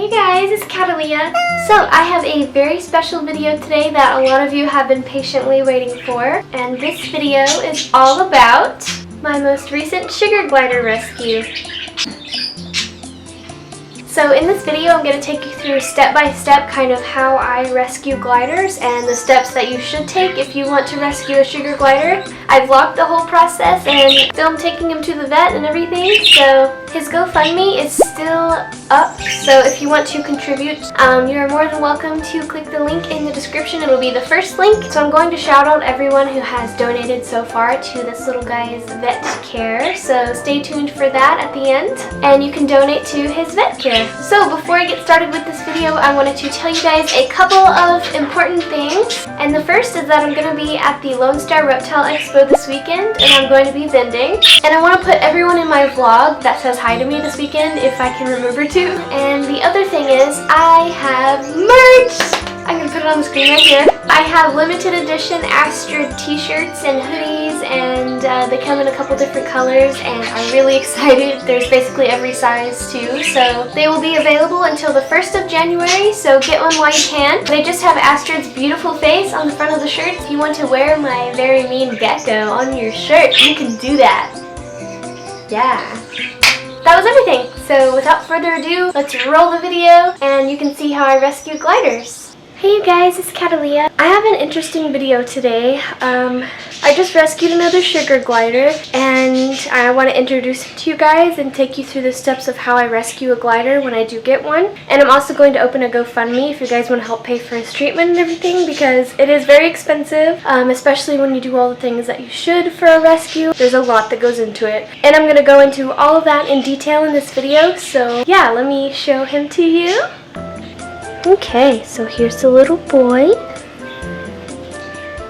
Hey guys, it's Catalea. So I have a very special video today that a lot of you have been patiently waiting for, and this video is all about my most recent sugar glider rescue. So in this video I'm going to take you through step-by-step kind of how I rescue gliders and the steps that you should take if you want to rescue a sugar glider. I vlogged the whole process and filmed taking him to the vet and everything, so his GoFundMe is still up, so if you want to contribute, you're more than welcome to click the link in the description. It'll be the first link. So I'm going to shout out everyone who has donated so far to this little guy's vet care, so stay tuned for that at the end, and you can donate to his vet care. So before I get started with this video, I wanted to tell you guys a couple of important things, and the first is that I'm going to be at the Lone Star Reptile Expo this weekend, and I'm going to be vending, and I want to put everyone in my vlog that says hi to me this weekend if I can remember to. And the other thing is I have merch! I'm going to put it on the screen right here. I have limited edition Astrid t-shirts and hoodies, and they come in a couple different colors, and I'm really excited. There's basically every size too, so they will be available until the 1st of January, so get one while you can. They just have Astrid's beautiful face on the front of the shirt. If you want to wear my very mean gecko on your shirt, you can do that. Yeah. That was everything. So without further ado, let's roll the video and you can see how I rescue gliders. Hey you guys, it's Catalea. I have an interesting video today. I just rescued another sugar glider, and I want to introduce it to you guys and take you through the steps of how I rescue a glider when I do get one. And I'm also going to open a GoFundMe if you guys want to help pay for his treatment and everything, because it is very expensive, especially when you do all the things that you should for a rescue. There's a lot that goes into it, and I'm going to go into all of that in detail in this video. So yeah, let me show him to you. Okay, so here's the little boy.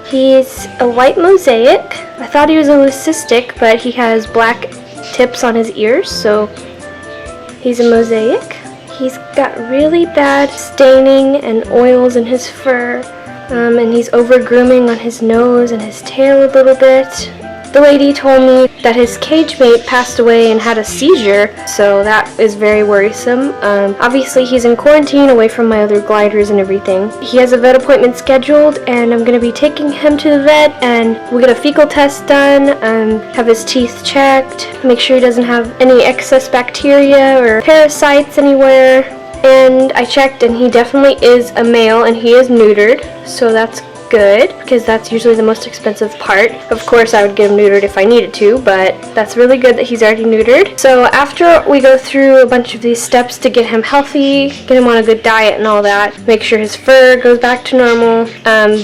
He's a white mosaic. I thought he was a leucistic, but he has black tips on his ears, so he's a mosaic. He's got really bad staining and oils in his fur, and he's over grooming on his nose and his tail a little bit. The lady told me that his cage mate passed away and had a seizure, so that is very worrisome. Obviously he's in quarantine away from my other gliders and everything. He has a vet appointment scheduled, and I'm going to be taking him to the vet, and we'll get a fecal test done, have his teeth checked, make sure he doesn't have any excess bacteria or parasites anywhere. And I checked, and he definitely is a male, and he is neutered, so that's good, because that's usually the most expensive part. Of course I would get him neutered if I needed to, but that's really good that he's already neutered. So after we go through a bunch of these steps to get him healthy, get him on a good diet and all that, make sure his fur goes back to normal,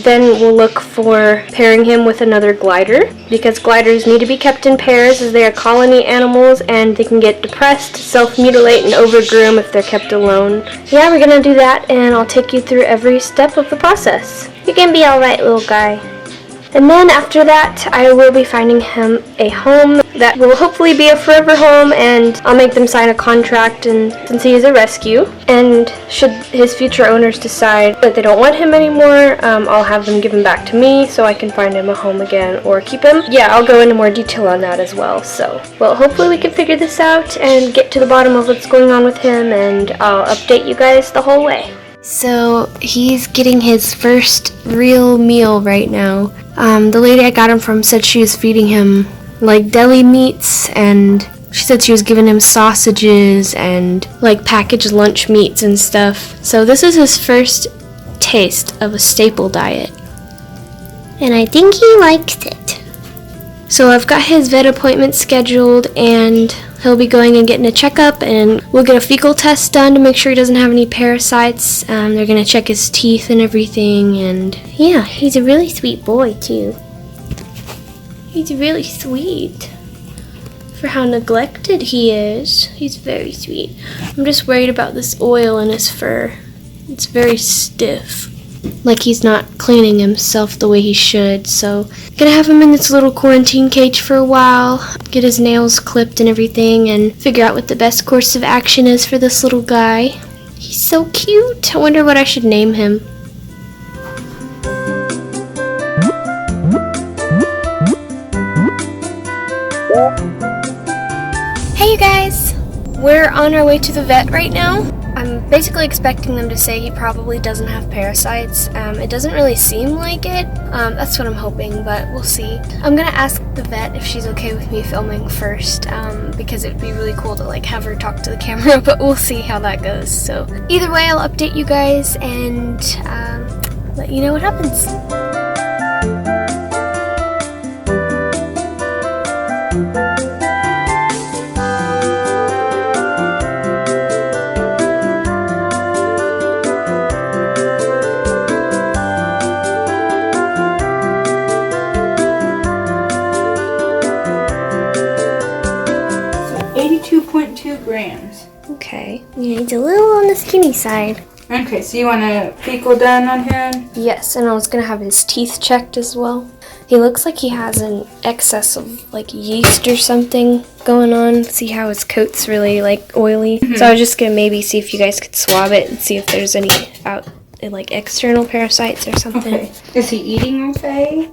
then we'll look for pairing him with another glider, because gliders need to be kept in pairs as they are colony animals, and they can get depressed, self-mutilate, and overgroom if they're kept alone. Yeah, we're gonna do that, and I'll take you through every step of the process. You can be alright, little guy. And then after that, I will be finding him a home that will hopefully be a forever home, and I'll make them sign a contract, and since he is a rescue, and should his future owners decide that they don't want him anymore, I'll have them give him back to me so I can find him a home again or keep him. Yeah, I'll go into more detail on that as well. So, well, hopefully we can figure this out and get to the bottom of what's going on with him, and I'll update you guys the whole way. So he's getting his first real meal right now. The lady I got him from said she was feeding him like deli meats, and she said she was giving him sausages and like packaged lunch meats and stuff. So this is his first taste of a staple diet, and I think he liked it. So I've got his vet appointment scheduled, and he'll be going and getting a checkup, and we'll get a fecal test done to make sure he doesn't have any parasites. They're going to check his teeth and everything, and yeah, he's a really sweet boy too. He's really sweet for how neglected he is. He's very sweet. I'm just worried about this oil in his fur. It's very stiff, like he's not cleaning himself the way he should. So I'm gonna have him in this little quarantine cage for a while, get his nails clipped and everything, and figure out what the best course of action is for this little guy. He's so cute. I wonder what I should name him. Hey you guys! We're on our way to the vet right now. I'm basically expecting them to say he probably doesn't have parasites. It doesn't really seem like it. That's what I'm hoping, but we'll see. I'm gonna ask the vet if she's okay with me filming first, because it'd be really cool to like have her talk to the camera, but we'll see how that goes. So either way, I'll update you guys and let you know what happens. So 82.2 grams. Okay, yeah, he's a little on the skinny side. Okay, so you want a fecal done on him? Yes, and I was gonna have his teeth checked as well. He looks like he has an excess of like yeast or something going on. See how his coat's really like oily. So I was just gonna maybe see if you guys could swab it and see if there's any like external parasites or something. Okay. Is he eating okay?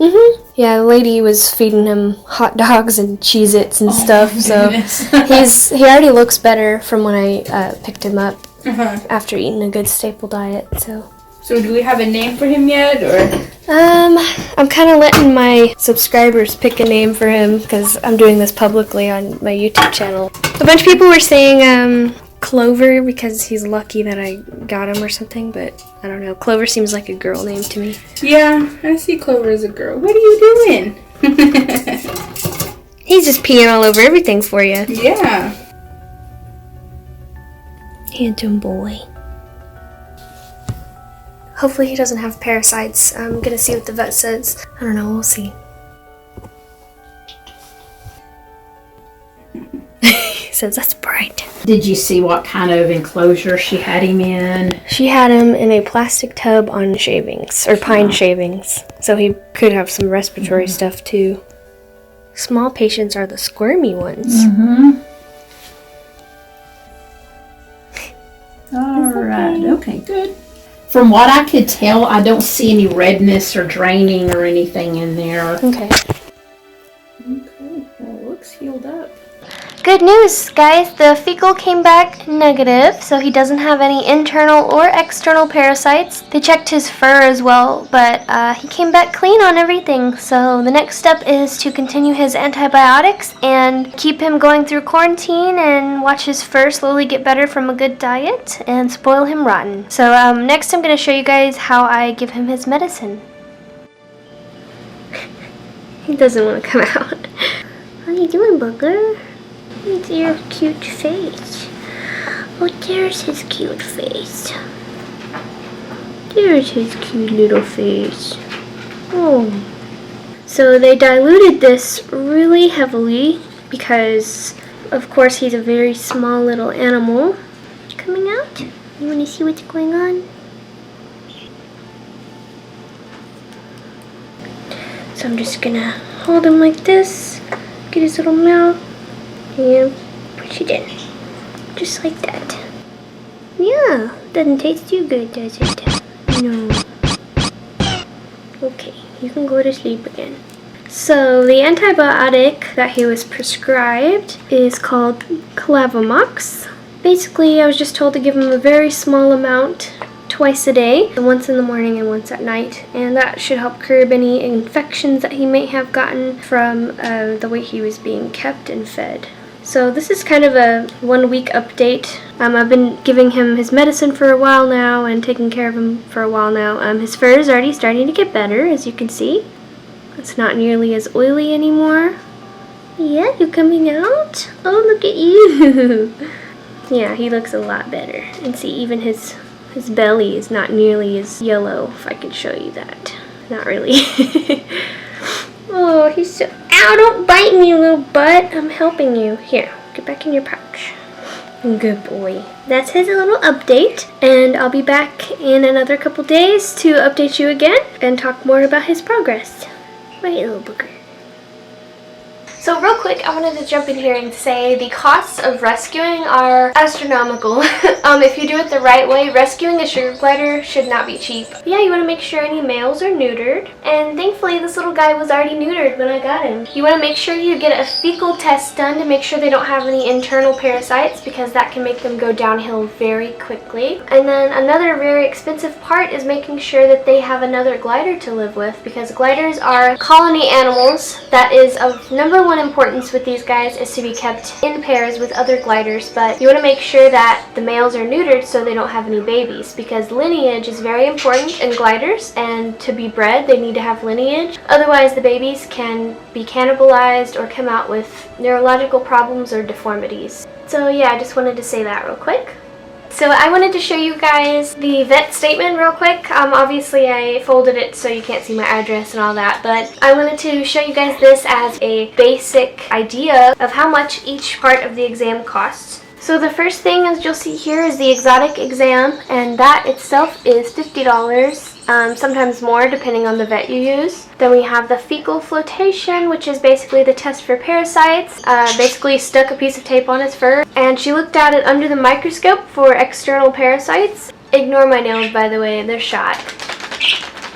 Yeah, the lady was feeding him hot dogs and Cheez-Its and stuff. So he already looks better from when I picked him up after eating a good staple diet. So do we have a name for him yet, or? I'm kind of letting my subscribers pick a name for him because I'm doing this publicly on my YouTube channel. A bunch of people were saying Clover because he's lucky that I got him or something, but I don't know. Clover seems like a girl name to me. Yeah, I see Clover as a girl. What are you doing? He's just peeing all over everything for you. Yeah. Handsome boy. Hopefully he doesn't have parasites. I'm gonna see what the vet says. I don't know, we'll see. He says that's bright. Did you see what kind of enclosure she had him in? She had him in a plastic tub on shavings, or pine shavings. So he could have some respiratory stuff too. Small patients are the squirmy ones. Alright, okay, good. From what I could tell, I don't see any redness or draining or anything in there. Okay. Okay, well, it looks healed up. Good news, guys. The fecal came back negative, so he doesn't have any internal or external parasites. They checked his fur as well, but he came back clean on everything. So the next step is to continue his antibiotics and keep him going through quarantine and watch his fur slowly get better from a good diet and spoil him rotten. So next I'm going to show you guys how I give him his medicine. He doesn't want to come out. How you doing, bugger? It's your cute face. Oh, there's his cute face. There's his cute little face. Oh. So they diluted this really heavily because, of course, he's a very small little animal. Coming out? You want to see what's going on? So I'm just gonna hold him like this, get his little mouth, and push it in. Just like that. Yeah, doesn't taste too good, does it? No. Okay, you can go to sleep again. So the antibiotic that he was prescribed is called Clavamox. Basically, I was just told to give him a very small amount twice a day, once in the morning and once at night, and that should help curb any infections that he may have gotten from the way he was being kept and fed. So this is kind of a 1 week update. I've been giving him his medicine for a while now and taking care of him for a while now. His fur is already starting to get better, as you can see. It's not nearly as oily anymore. Yeah, you coming out? Oh, look at you. Yeah, he looks a lot better. And see, even his belly is not nearly as yellow, if I could show you that. Not really. Oh, he's so... Ow, don't bite me, little butt. I'm helping you. Here, get back in your pouch. Good boy. That's his little update, and I'll be back in another couple days to update you again and talk more about his progress. Right, little booger. So real quick, I wanted to jump in here and say the costs of rescuing are astronomical. If you do it the right way, rescuing a sugar glider should not be cheap. But yeah, you want to make sure any males are neutered. And thankfully, this little guy was already neutered when I got him. You want to make sure you get a fecal test done to make sure they don't have any internal parasites, because that can make them go downhill very quickly. And then another very expensive part is making sure that they have another glider to live with, because gliders are colony animals. That is of number one importance with these guys, is to be kept in pairs with other gliders, but you want to make sure that the males are neutered so they don't have any babies, because lineage is very important in gliders, and to be bred they need to have lineage. Otherwise the babies can be cannibalized or come out with neurological problems or deformities. So yeah, I just wanted to say that real quick. So I wanted to show you guys the vet statement real quick. Obviously I folded it so you can't see my address and all that, but I wanted to show you guys this as a basic idea of how much each part of the exam costs. So the first thing, as you'll see here, is the exotic exam, and that itself is $50, sometimes more depending on the vet you use. Then we have the fecal flotation, which is basically the test for parasites. Basically stuck a piece of tape on his fur, and she looked at it under the microscope for external parasites. Ignore my nails, by the way, they're shot.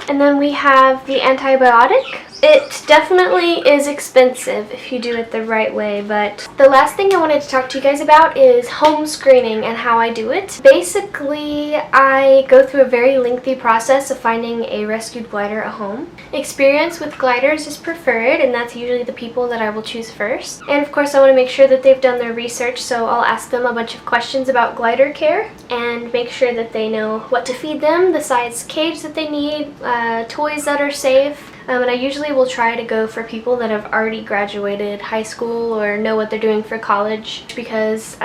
And then we have the antibiotic. It definitely is expensive if you do it the right way, but the last thing I wanted to talk to you guys about is home screening and how I do it. Basically, I go through a very lengthy process of finding a rescued glider a home. Experience with gliders is preferred, and that's usually the people that I will choose first. And of course, I want to make sure that they've done their research, so I'll ask them a bunch of questions about glider care and make sure that they know what to feed them, the size cage that they need, toys that are safe. And I usually will try to go for people that have already graduated high school or know what they're doing for college, because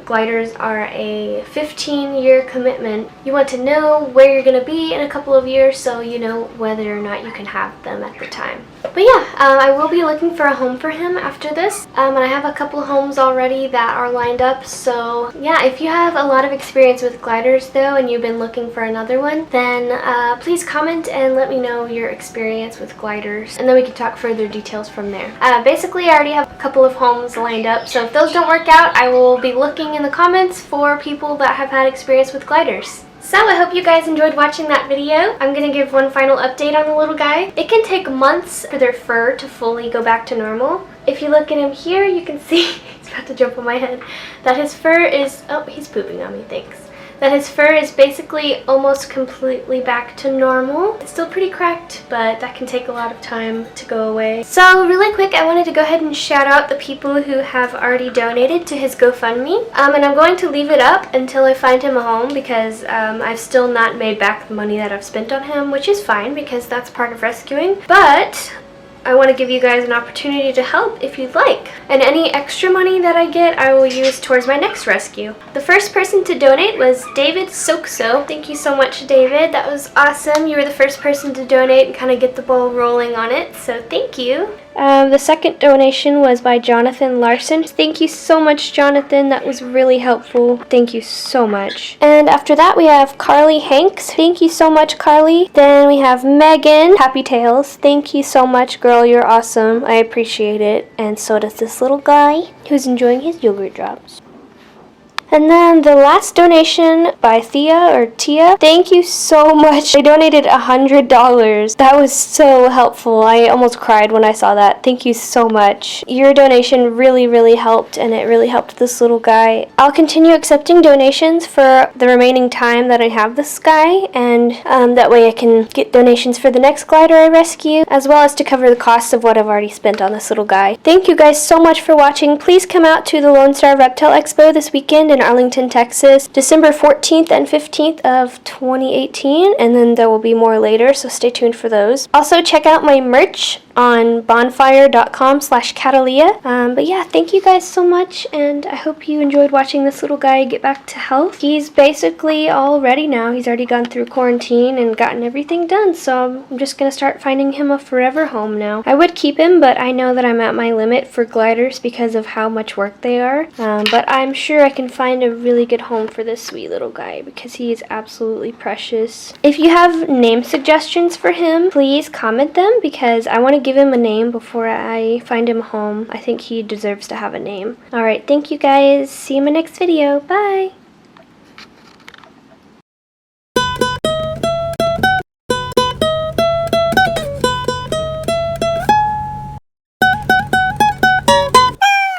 gliders are a 15-year commitment. You want to know where you're going to be in a couple of years so you know whether or not you can have them at the time. But yeah, I will be looking for a home for him after this, and I have a couple homes already that are lined up. So yeah, if you have a lot of experience with gliders though and you've been looking for another one, then please comment and let me know your experience with gliders, and then we can talk further details from there. Basically, I already have a couple of homes lined up, so if those don't work out, I will be looking in the comments for people that have had experience with gliders. So I hope you guys enjoyed watching that video. I'm going to give one final update on the little guy. It can take months for their fur to fully go back to normal. If you look at him here, you can see, he's about to jump on my head, that his fur is, oh, he's pooping on me, thanks. That his fur is basically almost completely back to normal. It's still pretty cracked, but that can take a lot of time to go away. So really quick, I wanted to go ahead and shout out the people who have already donated to his GoFundMe. And I'm going to leave it up until I find him a home, because I've still not made back the money that I've spent on him, which is fine because that's part of rescuing. But I want to give you guys an opportunity to help if you'd like. And any extra money that I get, I will use towards my next rescue. The first person to donate was David Sokso. Thank you so much, David. That was awesome. You were the first person to donate and kind of get the ball rolling on it, so thank you. The second donation was by Jonathan Larson. Thank you so much, Jonathan. That was really helpful. Thank you so much. And after that, we have Carly Hanks. Thank you so much, Carly. Then we have Megan Happy Tails. Thank you so much, girl. You're awesome. I appreciate it. And so does this little guy who's enjoying his yogurt drops. And then the last donation by Tia. Thank you so much. They donated $100. That was so helpful. I almost cried when I saw that. Thank you so much. Your donation really helped, and it really helped this little guy. I'll continue accepting donations for the remaining time that I have this guy, and that way I can get donations for the next glider I rescue, as well as to cover the costs of what I've already spent on this little guy. Thank you guys so much for watching. Please come out to the Lone Star Reptile Expo this weekend in Arlington, Texas, December 14th and 15th of 2018, and then there will be more later, so stay tuned for those. Also, check out my merch on bonfire.com/Cataleah. But yeah, thank you guys so much, and I hope you enjoyed watching this little guy get back to health. He's basically all ready now. He's already gone through quarantine and gotten everything done, so I'm just gonna start finding him a forever home now. I would keep him, but I know that I'm at my limit for gliders because of how much work they are, but I'm sure I can find a really good home for this sweet little guy because he is absolutely precious. If you have name suggestions for him, please comment them, because I want to give give him a name before I find him a home. I think he deserves to have a name. Alright, thank you guys. See you in my next video. Bye!